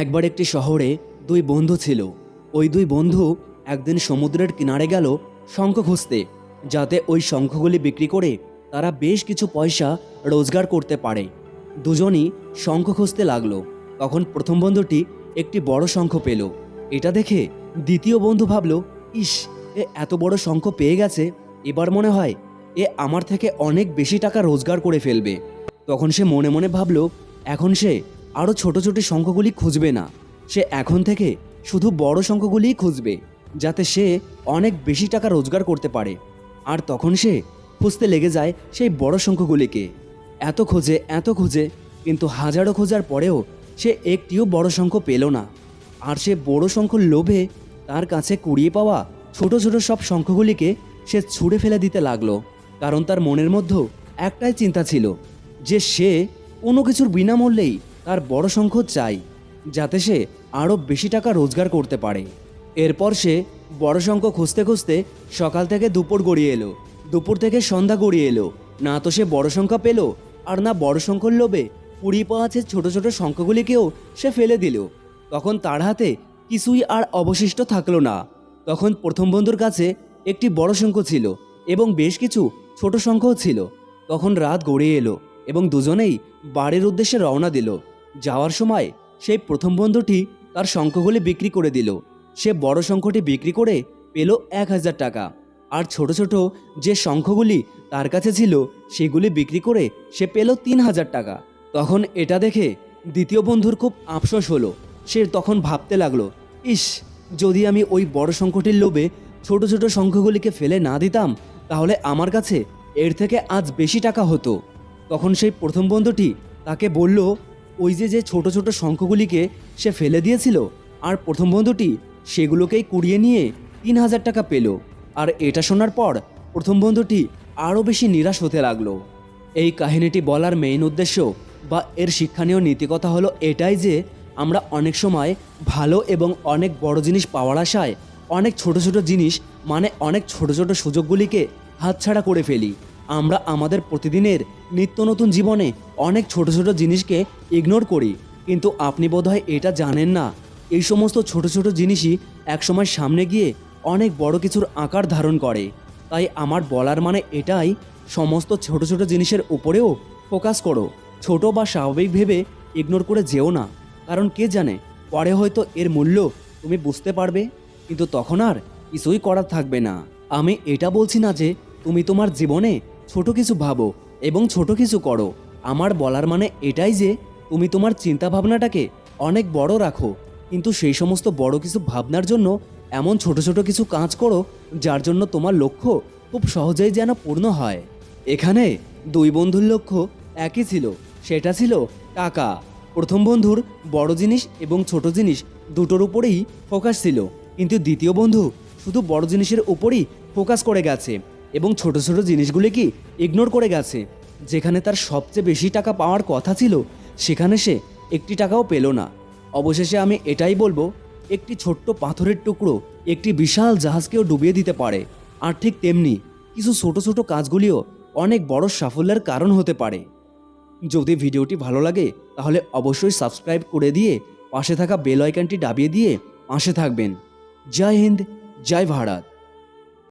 একবার একটি শহরে দুই বন্ধু ছিল। ওই দুই বন্ধু একদিন সমুদ্রের কিনারে গেল শঙ্খ খুঁজতে, যাতে ওই শঙ্খগুলি বিক্রি করে তারা বেশ কিছু পয়সা রোজগার করতে পারে। দুজনই শঙ্খ খুঁজতে লাগলো। তখন প্রথম বন্ধুটি একটি বড় শঙ্খ পেল। এটা দেখে দ্বিতীয় বন্ধু ভাবল, ইস, এ এত বড় শঙ্খ পেয়ে গেছে, এবার মনে হয় এ আমার থেকে অনেক বেশি টাকা রোজগার করে ফেলবে। তখন সে মনে মনে ভাবল, এখন সে আরও ছোট ছোট শঙ্খগুলি খুঁজবে না, সে এখন থেকে শুধু বড় শঙ্খগুলিই খুঁজবে, যাতে সে অনেক বেশি টাকা রোজগার করতে পারে। আর তখন সে খুঁজতে লেগে যায় সেই বড় শঙ্খগুলিকে। এত খোঁজে, কিন্তু হাজারো খোঁজার পরেও সে একটিও বড় শঙ্খ পেল না। আর সে বড় শঙ্খর লোভে তার কাছে কুড়িয়ে পাওয়া ছোট ছোট সব শঙ্খগুলিকে সে ছুঁড়ে ফেলে দিতে লাগলো। কারণ তার মনের মধ্যে একটাই চিন্তা ছিল যে সে কোনো কিছুর বিনামূল্যেই তার বড় শঙ্খ চাই, যাতে সে আরও বেশি টাকা রোজগার করতে পারে। এরপর সে বড় শঙ্খ খুঁজতে খুঁজতে সকাল থেকে দুপুর গড়িয়ে এলো, দুপুর থেকে সন্ধ্যা গড়িয়ে এলো। না তো সে বড় সংখ্যা পেল, আর না বড় সংখ্যার লোভে কুড়িয়ে পাওয়া যে ছোট ছোট সংখ্যাগুলিকেও সে ফেলে দিল। তখন তার হাতে কিছুই আর অবশিষ্ট থাকলো না। তখন প্রথম বন্ধুর কাছে একটি বড় শঙ্খ ছিল এবং বেশ কিছু ছোট শঙ্খও ছিল। তখন রাত গড়িয়ে এলো এবং দুজনেই বাড়ির উদ্দেশ্যে রওনা দিল। যাওয়ার সময় সেই প্রথম বন্ধুটি তার শঙ্খগুলি বিক্রি করে দিল। সে বড় শঙ্খটি বিক্রি করে পেল 1000 টাকা, আর ছোট ছোট যে শঙ্খগুলি তার কাছে ছিল সেগুলি বিক্রি করে সে পেল 3000 টাকা। তখন এটা দেখে দ্বিতীয় বন্ধুর খুব আফসোস হলো। সে তখন ভাবতে লাগলো, ইস, যদি আমি ওই বড় শঙ্খটির লোভে ছোট ছোট শঙ্খগুলিকে ফেলে না দিতাম, তাহলে আমার কাছে এর থেকে আজ বেশি টাকা হতো। তখন সেই প্রথম বন্ধুটি তাকে বলল, ওই যে ছোট ছোট শঙ্খগুলিকে সে ফেলে দিয়েছিল, আর প্রথম বন্ধুটি সেগুলোকেই কুড়িয়ে নিয়ে 3000 টাকা পেল। আর এটা শোনার পর প্রথম বন্ধুটি আরও বেশি নিরাশ হতে লাগলো। এই কাহিনীটি বলার মেইন উদ্দেশ্য বা এর শিক্ষণীয় নীতিকথা হলো এটাই যে আমরা অনেক সময় ভালো এবং অনেক বড় জিনিস পাওয়ার আশায় অনেক ছোট ছোট জিনিস, মানে অনেক ছোট ছোট সুযোগগুলিকে হাতছাড়া করে ফেলি। আমরা আমাদের প্রতিদিনের নিত্য নতুন জীবনে অনেক ছোট ছোট জিনিসকে ইগনোর করি, কিন্তু আপনি বোধহয় এটা জানেন না, এই সমস্ত ছোট ছোট জিনিসই একসময় সামনে গিয়ে অনেক বড় কিছুর আকার ধারণ করে। তাই আমার বলার মানে এটাই, সমস্ত ছোট ছোট জিনিসের উপরেও ফোকাস করো। ছোট বা স্বাভাবিক ভেবে ইগনোর করে যেও না, কারণ কে জানে পরে হয়তো এর মূল্য তুমি বুঝতে পারবে, কিন্তু তখন আর কিছুই করার থাকবে না। আমি এটা বলছি না যে তুমি তোমার জীবনে ছোট কিছু ভাবো এবং ছোট কিছু করো। আমার বলার মানে এটাই যে তুমি তোমার চিন্তা ভাবনাটাকে অনেক বড় রাখো, কিন্তু সেই সমস্ত বড় কিছু ভাবনার জন্য এমন ছোট ছোট কিছু কাজ করো যার জন্য তোমার লক্ষ্য খুব সহজেই যেন পূর্ণ হয়। এখানে দুই বন্ধুর লক্ষ্য একই ছিল, সেটা ছিল টাকা। প্রথম বন্ধুর বড় জিনিস এবং ছোট জিনিস দুটোর উপরেই ফোকাস ছিল, কিন্তু দ্বিতীয় বন্ধু শুধু বড় জিনিসের উপরেই ফোকাস করে গেছে এবং ছোট ছোট জিনিসগুলিকে ইগনোর করে গেছে। যেখানে তার সবচেয়ে বেশি টাকা পাওয়ার কথা ছিল, সেখানে সে একটি টাকাও পেল না। অবশেষে আমি এটাই বলবো, একটি ছোট্ট পাথরের টুকরো একটি বিশাল জাহাজকেও ডুবিয়ে দিতে পারে, আর ঠিক তেমনি কিছু ছোট ছোট কাজগুলিও অনেক বড় সাফল্যের কারণ হতে পারে। যদি ভিডিওটি ভালো লাগে তাহলে অবশ্যই সাবস্ক্রাইব করে দিয়ে পাশে থাকা বেল আইকনটি দাবিয়ে দিয়ে পাশে থাকবেন। জয় হিন্দ, জয় ভারত।